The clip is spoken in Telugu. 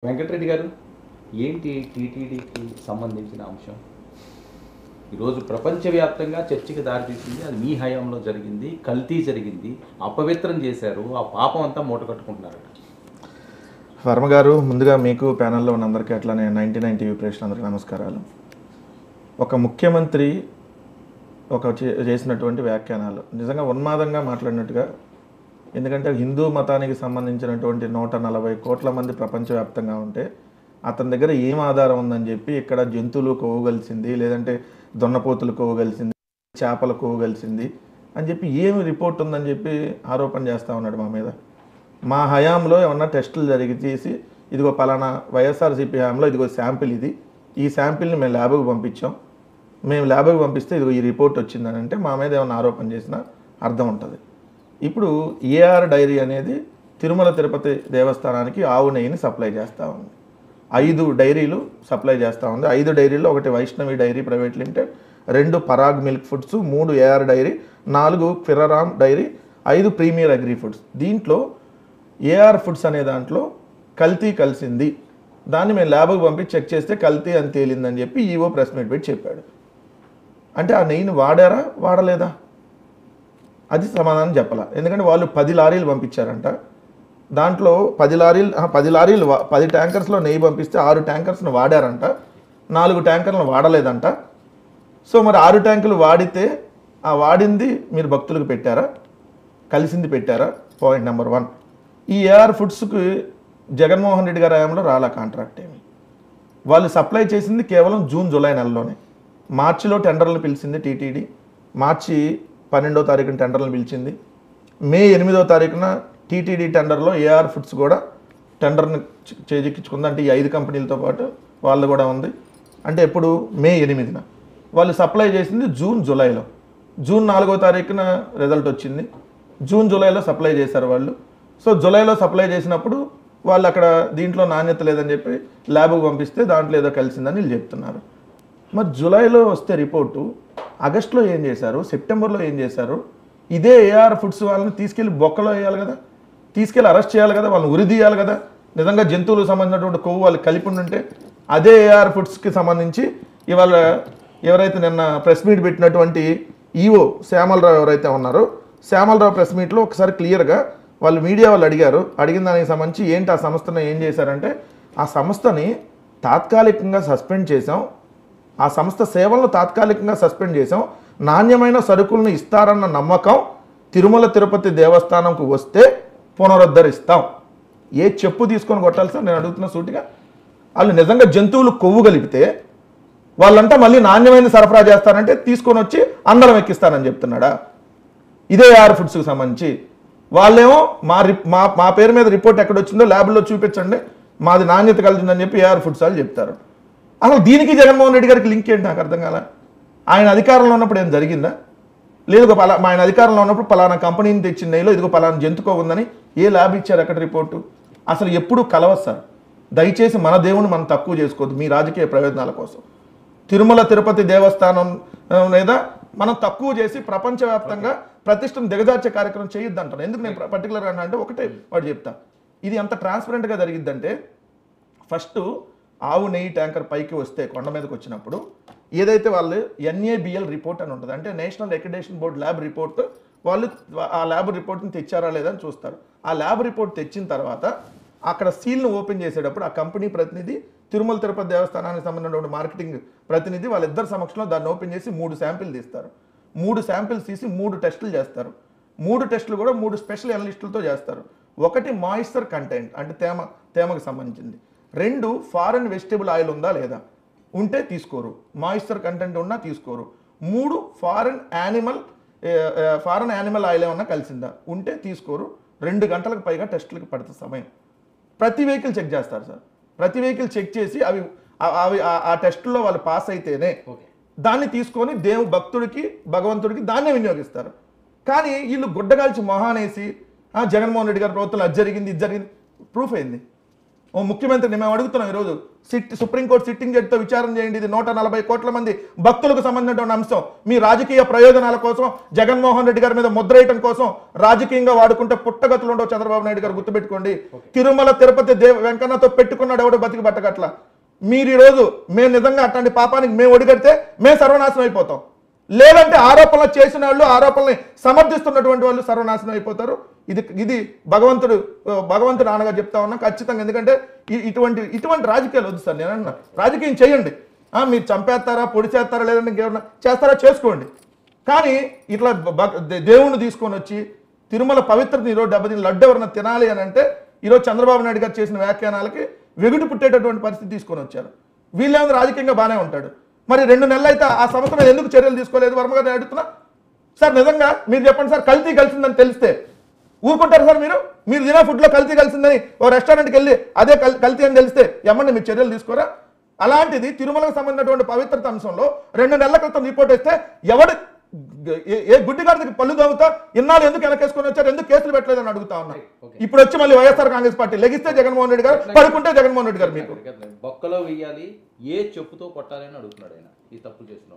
వెంకటరెడ్డి గారు, ఏంటి టీటీడీకి సంబంధించిన అంశం? ఈరోజు ప్రపంచవ్యాప్తంగా చర్చకి దారితీసింది. అది మీ హయాంలో జరిగింది, కల్తీ జరిగింది, అపవిత్రం చేశారు, ఆ పాపం అంతా మూట కట్టుకుంటున్నారట. వర్మ గారు, ముందుగా మీకు ప్యానెల్లో ఉన్న అందరికీ అట్లానే 99 టీవీ ప్రేక్షకులందరికీ నమస్కారాలు. ఒక ముఖ్యమంత్రి చేసినటువంటి వ్యాఖ్యానాలు నిజంగా ఉన్మాదంగా మాట్లాడినట్టుగా. ఎందుకంటే హిందూ మతానికి సంబంధించినటువంటి 140 కోట్ల మంది ప్రపంచవ్యాప్తంగా ఉంటే అతని దగ్గర ఏం ఆధారం ఉందని చెప్పి ఇక్కడ జంతువులు కోవగలిసింది, లేదంటే దొన్నపోతులు కోవగలిసింది, చేపలు కోవగలిసింది అని చెప్పి ఏమి రిపోర్ట్ ఉందని చెప్పి ఆరోపణ చేస్తూ ఉన్నాడు మా మీద. మా హయాంలో ఏమన్నా టెస్టులు జరిగి చేసి ఇదిగో పలానా వైఎస్ఆర్సీపీ హయాంలో ఇదిగో శాంపిల్ ఇది, ఈ శాంపిల్ని మేము ల్యాబ్కి పంపించాం, మేము ల్యాబ్కి పంపిస్తే ఇదిగో ఈ రిపోర్ట్ వచ్చిందని అంటే మా మీద ఏమైనా ఆరోపణ చేసినా అర్థం ఉంటుంది. ఇప్పుడు ఏఆర్ డైరీ అనేది తిరుమల తిరుపతి దేవస్థానానికి ఆవు నెయ్యిని సప్లై చేస్తూ ఉంది. 5 డైరీలు సప్లై చేస్తూ ఉంది. 5 డైరీల్లో ఒకటి Vaishnavi dairy private limited, 2 Parag milk foods, 3 AR dairy, 4 ఫిరరామ్ డైరీ, 5 ప్రీమియర్ అగ్రి ఫుడ్స్. దీంట్లో ఏఆర్ ఫుడ్స్ అనే దాంట్లో కల్తీ కలిసింది, దాన్ని మేము ల్యాబ్కి పంపి చెక్ చేస్తే కల్తీ అని తేలిందని చెప్పి ఈవో ప్రెస్ మీట్ పెట్టి చెప్పాడు. అంటే ఆ నెయ్యిని వాడారా వాడలేదా అది సమాధానం చెప్పాల. ఎందుకంటే వాళ్ళు 10 లారీలు పంపించారంట. దాంట్లో 10 లారీలు 10 ట్యాంకర్స్లో నెయ్యి పంపిస్తే 6 ట్యాంకర్స్ను వాడారంట, 4 ట్యాంకర్లను వాడలేదంట. సో మరి 6 ట్యాంకులు వాడితే ఆ వాడింది మీరు భక్తులకు పెట్టారా, కలిసింది పెట్టారా? Point number 1. ఈ ఏఆర్ ఫుడ్స్కి జగన్మోహన్ రెడ్డి గారి హయాంలో రాలా కాంట్రాక్ట్ ఏమి. వాళ్ళు సప్లై చేసింది కేవలం జూన్ జూలై నెలలోనే. మార్చిలో టెండర్లు పిలిచింది టీటీడీ, మార్చి 12వ తారీఖున టెండర్లను పిలిచింది. మే 8వ తారీఖున టీటీడీ టెండర్లో ఏఆర్ ఫుడ్స్ కూడా టెండర్ని చేజిక్కించుకుంది. అంటే ఈ 5 కంపెనీలతో పాటు వాళ్ళు కూడా ఉంది. అంటే ఎప్పుడు మే 8న వాళ్ళు సప్లై చేసింది జూన్ జూలైలో. జూన్ 4వ తారీఖున రిజల్ట్ వచ్చింది. జూన్ జూలైలో సప్లై చేశారు వాళ్ళు. సో జూలైలో సప్లై చేసినప్పుడు వాళ్ళు అక్కడ దీంట్లో నాణ్యత లేదని చెప్పి ల్యాబ్కి పంపిస్తే దాంట్లో ఏదో కలిసిందని వీళ్ళు చెప్తున్నారు. మరి జూలైలో వస్తే రిపోర్టు, ఆగస్టులో ఏం చేశారు, సెప్టెంబర్లో ఏం చేశారు? ఇదే ఏఆర్ ఫుడ్స్ వాళ్ళని తీసుకెళ్ళి బొక్కలో వేయాలి కదా, తీసుకెళ్ళి అరెస్ట్ చేయాలి కదా, వాళ్ళని ఉరిదీయాలి కదా. నిజంగా జంతువులకు సంబంధించినటువంటి కొవ్వు వాళ్ళు కలిపి ఉంటే అదే ఏఆర్ ఫుడ్స్కి సంబంధించి ఇవాళ ఎవరైతే నిన్న ప్రెస్ మీట్ పెట్టినటువంటి ఈఓ శ్యామలరావు ఎవరైతే ఉన్నారో, శ్యామలరావు ప్రెస్ మీట్లో ఒకసారి క్లియర్గా వాళ్ళు మీడియా వాళ్ళు అడిగిన దానికి సంబంధించి ఏంటి ఆ సంస్థను ఏం చేశారంటే, ఆ సంస్థని తాత్కాలికంగా సస్పెండ్ చేసాం, ఆ సంస్థ సేవలను తాత్కాలికంగా సస్పెండ్ చేసాం, నాణ్యమైన సరుకులను ఇస్తారన్న నమ్మకం తిరుమల తిరుపతి దేవస్థానంకు వస్తే పునరుద్ధరిస్తాం. ఏ చెప్పు తీసుకొని కొట్టాలి సార్ నేను అడుగుతున్న సూటిగా. వాళ్ళు నిజంగా జంతువులు కొవ్వు కలిపితే వాళ్ళంతా మళ్ళీ నాణ్యమైన సరఫరా చేస్తారంటే తీసుకొని వచ్చి అందరం ఎక్కిస్తానని చెప్తున్నాడా? ఇదే ఏఆర్ ఫుడ్స్కి సంబంధించి వాళ్ళేమో మా పేరు మీద రిపోర్ట్ ఎక్కడొచ్చిందో ల్యాబ్లో చూపించండి, మాది నాణ్యత కలిగిందని చెప్పి ఏఆర్ ఫుడ్స్ వాళ్ళు చెప్తారు. అసలు దీనికి జగన్మోహన్ రెడ్డి గారికి లింక్ ఏంటి నాకు అర్థం కాల. ఆయన అధికారంలో ఉన్నప్పుడు ఏం జరిగిందా? లేదు ఆయన అధికారంలో ఉన్నప్పుడు పలానా కంపెనీని తెచ్చిన నెయ్యిలో ఇదిగో పలానా జంతుకో ఉందని ఏ ల్యాబ్ ఇచ్చారు అక్కడ రిపోర్టు? అసలు ఎప్పుడు కలవదు సార్. దయచేసి మన దేవుని మనం తక్కువ చేసుకోవద్దు మీ రాజకీయ ప్రయోజనాల కోసం. తిరుమల తిరుపతి దేవస్థానం లేదా మనం తక్కువ చేసి ప్రపంచవ్యాప్తంగా ప్రతిష్టను దిగజార్చే కార్యక్రమం చేయొద్దు అంటాను. ఎందుకు నేను పర్టికులర్గా అంటే ఒకటే వాడు చెప్తా, ఇది అంత ట్రాన్స్పరెంట్గా జరిగిద్దంటే ఫస్ట్ ఆవు నెయ్యి ట్యాంకర్ పైకి వస్తే కొండ మీదకి వచ్చినప్పుడు ఏదైతే వాళ్ళు NABL రిపోర్ట్ అని ఉంటుంది, అంటే national accreditation board lab report, వాళ్ళు ఆ ల్యాబ్ రిపోర్ట్ని తెచ్చారా లేదా అని చూస్తారు. ఆ ల్యాబ్ రిపోర్ట్ తెచ్చిన తర్వాత అక్కడ సీల్ను ఓపెన్ చేసేటప్పుడు ఆ కంపెనీ ప్రతినిధి, తిరుమల తిరుపతి దేవస్థానానికి సంబంధించిన మార్కెటింగ్ ప్రతినిధి వాళ్ళిద్దరి సమక్షంలో దాన్ని ఓపెన్ చేసి 3 శాంపిల్ తీస్తారు. 3 శాంపిల్స్ తీసి 3 టెస్టులు చేస్తారు. 3 టెస్టులు కూడా 3 స్పెషల్ అనలిస్టులతో చేస్తారు. ఒకటి మాయిశ్చర్ కంటెంట్ అంటే తేమకు సంబంధించింది, 2 ఫారెన్ వెజిటబుల్ ఆయిల్ ఉందా లేదా, ఉంటే తీసుకోరు, మాయిశ్చర్ కంటెంట్ ఉన్నా తీసుకోరు, 3 ఫారెన్ యానిమల్ ఆయిల్ ఏమన్నా కలిసిందా, ఉంటే తీసుకోరు. 2 గంటలకు పైగా టెస్టులకు పడుతుంది సమయం. ప్రతి వెహికల్ చెక్ చేస్తారు సార్. ప్రతి వెహికల్ చెక్ చేసి అవి ఆ టెస్టుల్లో వాళ్ళు పాస్ అయితేనే దాన్ని తీసుకొని భక్తుడికి భగవంతుడికి దాన్నే వినియోగిస్తారు. కానీ వీళ్ళు గుడ్డగాల్చి మొహానేసి జగన్మోహన్ రెడ్డి గారి ప్రభుత్వంలో అది జరిగింది ఇది జరిగింది, ప్రూఫ్ అయింది. ఓ ముఖ్యమంత్రిని మేము అడుగుతున్నాం ఈరోజు సుప్రీంకోర్టు సిట్టింగ్ జడ్జితో విచారణ చేయండి, ఇది 140 కోట్ల మంది భక్తులకు సంబంధించినటువంటి అంశం. మీ రాజకీయ ప్రయోజనాల కోసం జగన్మోహన్ రెడ్డి గారి మీద ముద్రేయటం కోసం రాజకీయంగా వాడుకుంటే పుట్టగతులు ఉండవు. చంద్రబాబు నాయుడు గారు గుర్తుపెట్టుకోండి. తిరుమల తిరుపతి వెంకన్నతో పెట్టుకున్నాడు ఎవడు బతికి పట్టగట్ల. మీరు ఈరోజు మేము నిజంగా అట్లాంటి పాపానికి మేము ఒడిగడితే మేము సర్వనాశనం అయిపోతాం. లేదంటే ఆరోపణలు చేసిన వాళ్ళు, ఆరోపణల్ని సమర్థిస్తున్నటువంటి వాళ్ళు సర్వనాశనం అయిపోతారు. ఇది భగవంతుడు నాన్నగా చెప్తా ఉన్నా ఖచ్చితంగా. ఎందుకంటే ఇటువంటి రాజకీయాలు వద్దు సార్. నేను అన్నా రాజకీయం చేయండి, మీరు చంపేస్తారా పొడి చేస్తారా లేదంటే ఇంకేమన్నా చేస్తారా చేసుకోండి. కానీ ఇట్లా దేవుణ్ణి తీసుకొని వచ్చి తిరుమల పవిత్రతని ఈరోజు దెబ్బతిని లడ్డు ఎవరైనా తినాలి అని అంటే ఈరోజు చంద్రబాబు నాయుడు గారు చేసిన వ్యాఖ్యానాలకి వెగుడు పుట్టేటటువంటి పరిస్థితి తీసుకొని వచ్చారు. వీళ్ళేమో రాజకీయంగా బాగానే ఉంటాడు. మరి 2 నెలలు అయితే ఆ సంవత్సరం ఎందుకు చర్యలు తీసుకోలేదు? వర్మ గారిని అడుగుతున్నా సార్. నిజంగా మీరు చెప్పండి సార్, కల్తీ కలిసిందని తెలిస్తే ఊరుకుంటారు సార్? మీరు తినే ఫుడ్లో కల్తీ కలిసిందని ఓ రెస్టారెంట్కి వెళ్ళి అదే కల్తీ అని తెలిస్తే ఏమన్నా మీరు చర్యలు తీసుకోరా? అలాంటిది తిరుమలకు సంబంధించినటువంటి పవిత్రత అంశంలో 2 నెలల క్రితం రిపోర్ట్ ఇస్తే ఎవడు ఏ గుడ్డిగాడికి పళ్ళు దొంగతా ఇన్నాళ్ళు ఎందుకు వెనకేసుకొని వచ్చారు, ఎందుకు కేసులు పెట్టలేదని అడుగుతా ఉన్నా. ఇప్పుడు వచ్చి మళ్ళీ వైఎస్ఆర్ కాంగ్రెస్ పార్టీ లెగిస్తే జగన్మోహన్ రెడ్డి గారు, పడుకుంటే జగన్మోహన్ రెడ్డి గారు మీకు బొక్కలో వెయ్యాలి, ఏ చెప్పుతో కొట్టాలని అడుగుతున్నాడు ఆయన ఈ తప్పులు చేసిన.